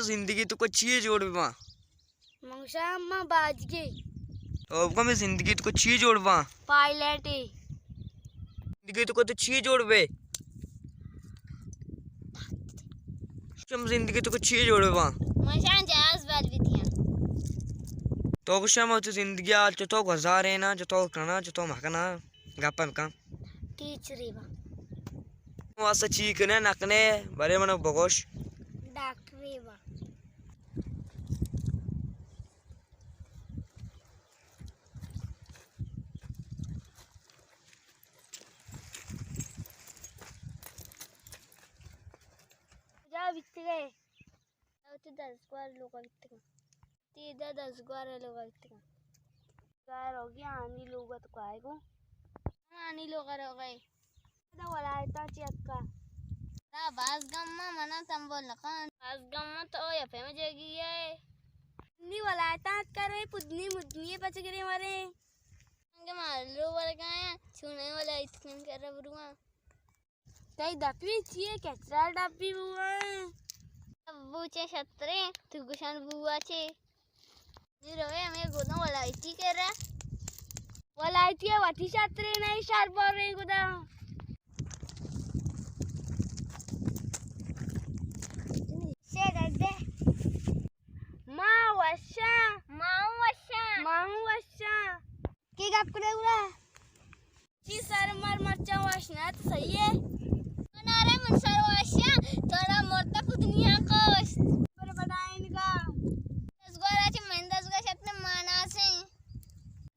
जिंदगी तो कुछ चीज जोड़वा मंगशा अम्मा बाज के तो अब मैं जिंदगी तो कुछ चीज जोड़वा पायलट जिंदगी तो कुछ चीज जोड़वे हम जिंदगी तो कुछ चीज जोड़वा मंगशा जहाज वाल भी थिया तो कुछ हम तो जिंदगी आज तो गुजार है ना जो तो करना जो तो मखना गप्पा का टीचर बा वासा चीक ने नकने बड़े मन बगोश डॉक्टर बा जा बितगे तो 10 बार लोग बितगे तीदा 10 बार लोग बितगे गार हो गया आनी लोग तो काय को आनी लोग हो गए दा वाला ता चियक्का ता बास गम्मा मना संबोल लखन बास गम्मा तो या पे में जगी है नी वाला ता करे पुदनी मुदनी पच गिरे मारे अंगे मारो वाला गाया छूने वाला इतने कर बरुआ तई दपवी छिए केचरा डब्बी बुआ बूचे छतरे तू गुशन बुआ छे जी रोए हमें गोदा वाला इती कर रहा वाला इती है वाटी छतरे नहीं शार पर रे गोदा से दे मावशा के गप करे उरा जी सर मर मरचा वाशना तो सही है नारे मन सर वाशा थोड़ा मोटा पुदनिया को पर बताए इनका 10 गोरा चे मैं 10 गोरा छत में माना से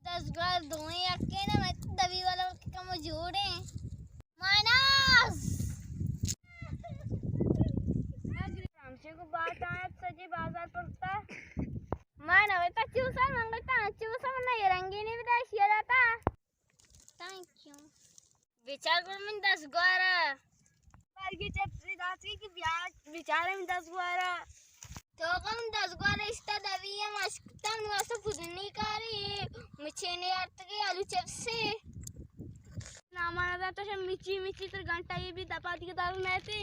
10 गोरा धोए अके ना मैं दबी वाला कम जोड़े मानस हमसे को बात आया सजी बाजार पड़ता मान हवे ता चूसा मंगता चूसा मन ये रंगीनी भी दा शिया जाता थैंक यू विचार कर में 10 गोरा पर की चपसी दासी की ब्याज विचार में 10 गोरा तो कम 10 गोरा इस्ता दवी है मस्कतम वासा पुदनी कारी मुझे ने अर्थ के आलू चिप्स से ना माना था तो मिची मिची तो घंटा ये भी दपा दी दाल में थी